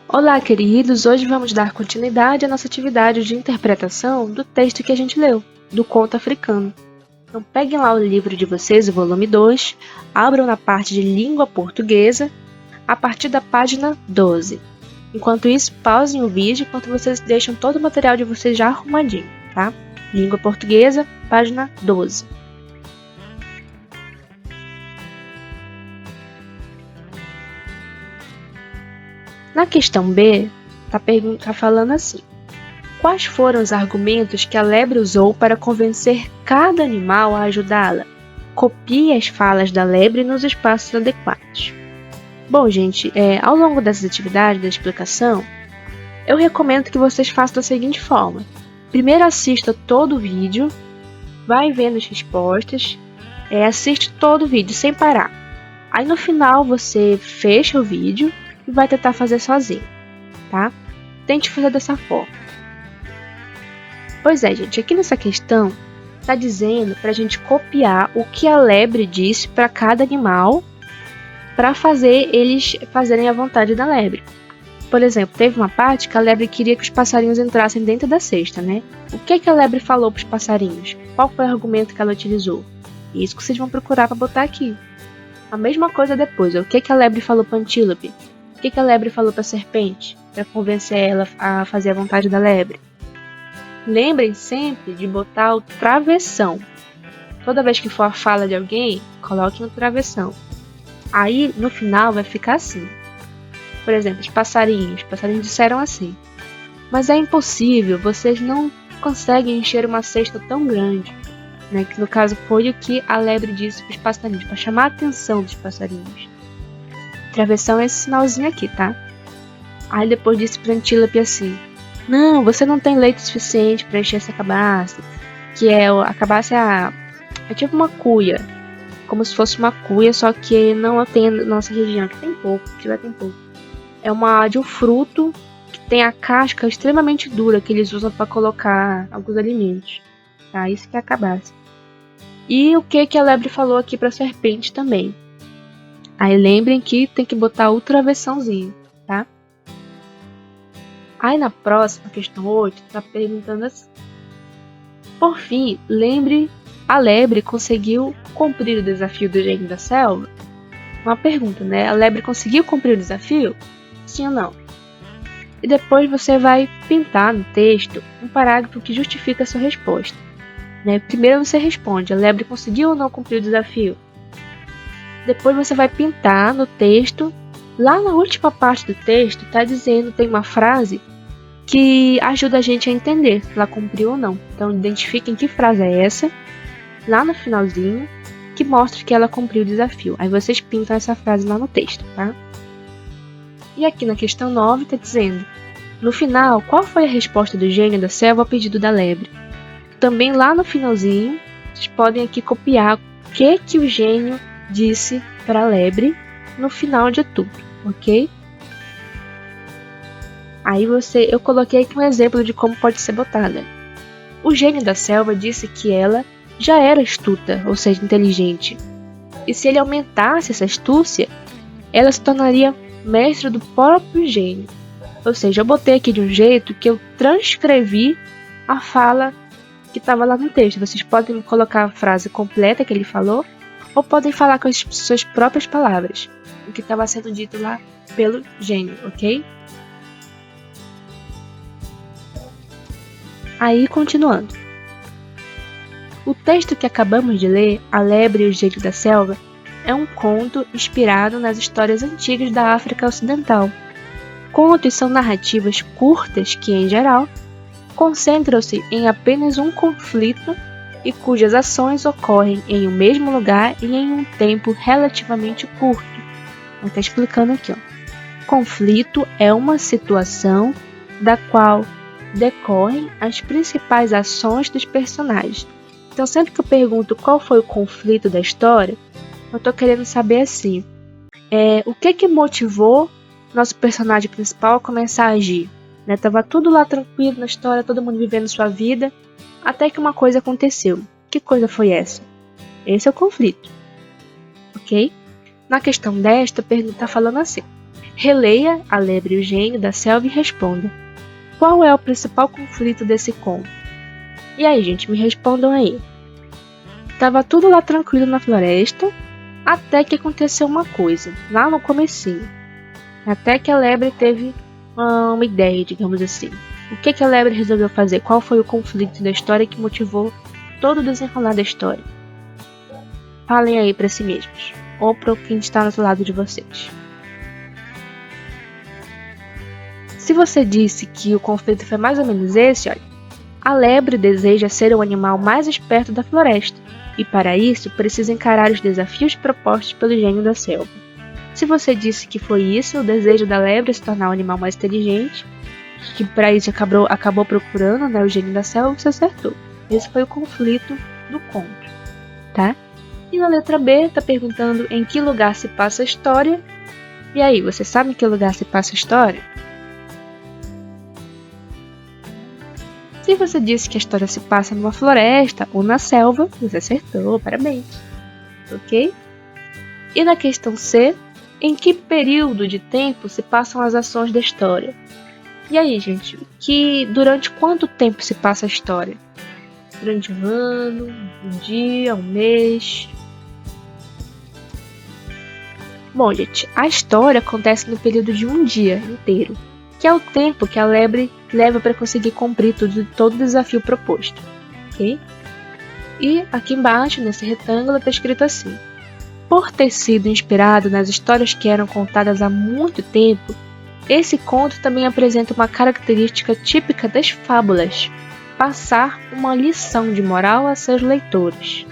Olá, queridos! Hoje vamos dar continuidade à nossa atividade de interpretação do texto que a gente leu, do conto africano. Então peguem lá o livro de vocês, o volume 2, abram na parte de língua portuguesa, a partir da página 12. Enquanto isso, pausem o vídeo enquanto vocês deixam todo o material de vocês já arrumadinho, tá? Língua portuguesa, página 12. Na questão B, tá falando assim: quais foram os argumentos que a lebre usou para convencer cada animal a ajudá-la? Copie as falas da lebre nos espaços adequados. Bom, gente, ao longo dessas atividades da explicação, eu recomendo que vocês façam da seguinte forma. Primeiro assista todo o vídeo, vai vendo as respostas, assiste todo o vídeo sem parar. Aí no final você fecha o vídeo e vai tentar fazer sozinho, tá? Tente fazer dessa forma. Pois é, gente, aqui nessa questão tá dizendo pra gente copiar o que a lebre disse para cada animal para fazer eles fazerem a vontade da lebre. Por exemplo, teve uma parte que a lebre queria que os passarinhos entrassem dentro da cesta, né? O que a lebre falou para os passarinhos? Qual foi o argumento que ela utilizou? Isso que vocês vão procurar para botar aqui. A mesma coisa depois, o que a lebre falou para a antílope? O que a lebre falou para a serpente, para convencer ela a fazer a vontade da lebre? Lembrem sempre de botar o travessão. Toda vez que for a fala de alguém, coloquem o travessão. Aí, no final, vai ficar assim. Por exemplo, os passarinhos disseram assim: mas é impossível, vocês não conseguem encher uma cesta tão grande. Né? Que no caso foi o que a lebre disse para os passarinhos, para chamar a atenção dos passarinhos. Travessão é esse sinalzinho aqui, tá? Aí depois disse para a antílope assim: não, você não tem leite suficiente para encher essa cabaça. Que a cabaça é tipo uma cuia, como se fosse uma cuia, só que não tem na nossa região, que tem pouco, que lá tem pouco. É de um fruto que tem a casca extremamente dura que eles usam para colocar alguns alimentos. Tá? Isso que é a cabaça. E o que a lebre falou aqui para a serpente também. Aí lembrem que tem que botar o travessãozinho, tá? Aí na próxima, questão 8, tá perguntando assim: por fim, a lebre conseguiu cumprir o desafio do gênio da selva? Uma pergunta, né? A lebre conseguiu cumprir o desafio? Sim ou não? E depois você vai pintar no texto um parágrafo que justifica a sua resposta. Né? Primeiro você responde: a lebre conseguiu ou não cumprir o desafio? Depois você vai pintar no texto. Lá na última parte do texto está dizendo, tem uma frase que ajuda a gente a entender se ela cumpriu ou não. Então identifiquem que frase é essa, lá no finalzinho, que mostra que ela cumpriu o desafio. Aí vocês pintam essa frase lá no texto, tá? E aqui na questão 9 está dizendo: no final, qual foi a resposta do gênio da selva ao pedido da lebre? Também lá no finalzinho, vocês podem aqui copiar o que o gênio disse para a lebre no final de tudo, ok? Aí eu coloquei aqui um exemplo de como pode ser botada. O gênio da selva disse que ela já era astuta, ou seja, inteligente. E se ele aumentasse essa astúcia, ela se tornaria mestre do próprio gênio. Ou seja, eu botei aqui de um jeito que eu transcrevi a fala que estava lá no texto. Vocês podem colocar a frase completa que ele falou, ou podem falar com as suas próprias palavras, o que estava sendo dito lá pelo gênio, ok? Aí, continuando. O texto que acabamos de ler, A Lebre e o Gênio da Selva, é um conto inspirado nas histórias antigas da África Ocidental. Contos são narrativas curtas que, em geral, concentram-se em apenas um conflito e cujas ações ocorrem em um mesmo lugar e em um tempo relativamente curto. Está explicando aqui, ó. Conflito é uma situação da qual decorrem as principais ações dos personagens. Então, sempre que eu pergunto qual foi o conflito da história, eu estou querendo saber assim, o que motivou nosso personagem principal a começar a agir. Né? Tava tudo lá tranquilo na história, todo mundo vivendo sua vida, até que uma coisa aconteceu. Que coisa foi essa? Esse é o conflito. Ok? Na questão desta, está falando assim: Releia a lebre e o gênio da selva e responda: qual é o principal conflito desse conto? E aí, gente, me respondam aí. Tava tudo lá tranquilo na floresta, até que aconteceu uma coisa, lá no comecinho. Até que a lebre teve uma ideia, digamos assim. O que a lebre resolveu fazer? Qual foi o conflito da história que motivou todo o desenrolar da história? Falem aí para si mesmos, ou para quem está do lado de vocês. Se você disse que o conflito foi mais ou menos esse, olha, a lebre deseja ser o animal mais esperto da floresta, e para isso precisa encarar os desafios propostos pelo gênio da selva. Se você disse que foi isso, o desejo da lebre se tornar o animal mais inteligente, que para isso acabou procurando, né, o gênio da selva, você acertou. Esse foi o conflito do conto, tá? E na letra B, está perguntando em que lugar se passa a história. E aí, você sabe em que lugar se passa a história? Se você disse que a história se passa numa floresta ou na selva, você acertou, parabéns. Ok? E na questão C, em que período de tempo se passam as ações da história? E aí, gente, durante quanto tempo se passa a história? Durante um ano, um dia, um mês? Bom, gente, a história acontece no período de um dia inteiro, que é o tempo que a lebre leva para conseguir cumprir todo o desafio proposto, ok? E aqui embaixo, nesse retângulo, está escrito assim: por ter sido inspirado nas histórias que eram contadas há muito tempo, esse conto também apresenta uma característica típica das fábulas: passar uma lição de moral a seus leitores.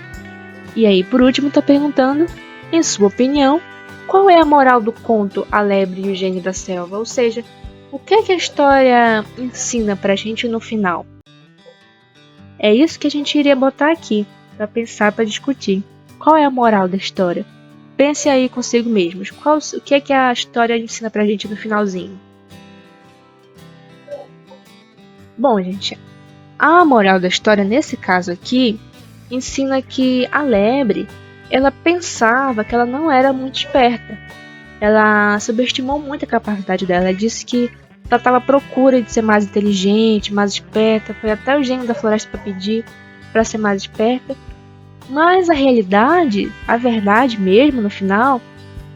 E aí, por último, está perguntando, em sua opinião, qual é a moral do conto A Lebre e o Gênio da Selva? Ou seja, o que a história ensina pra gente no final? É isso que a gente iria botar aqui, para pensar, para discutir. Qual é a moral da história? Pense aí consigo mesmos. O que a história ensina pra gente no finalzinho? Bom, gente, a moral da história nesse caso aqui ensina que a lebre, ela pensava que ela não era muito esperta. Ela subestimou muito a capacidade dela. Ela disse que ela estava à procura de ser mais inteligente, mais esperta. Foi até o gênio da floresta para pedir para ser mais esperta. Mas a realidade, a verdade mesmo no final,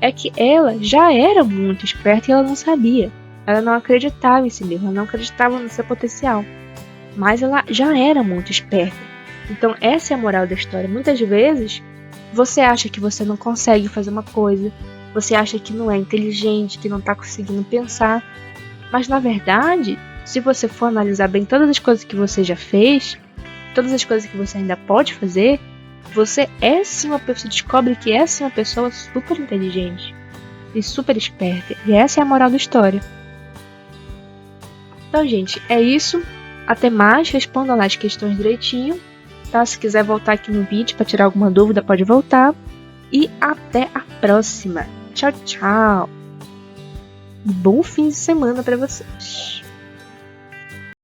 é que ela já era muito esperta e ela não sabia. Ela não acreditava em si mesma, ela não acreditava no seu potencial. Mas ela já era muito esperta. Então essa é a moral da história. Muitas vezes você acha que você não consegue fazer uma coisa, você acha que não é inteligente, que não está conseguindo pensar. Mas na verdade, se você for analisar bem todas as coisas que você já fez, todas as coisas que você ainda pode fazer, você é sim uma pessoa, descobre que é sim uma pessoa super inteligente e super esperta. E essa é a moral da história. Então, gente, é isso. Até mais, respondam lá as questões direitinho. Tá? Se quiser voltar aqui no vídeo para tirar alguma dúvida, pode voltar. E até a próxima. Tchau, tchau. Bom fim de semana para vocês.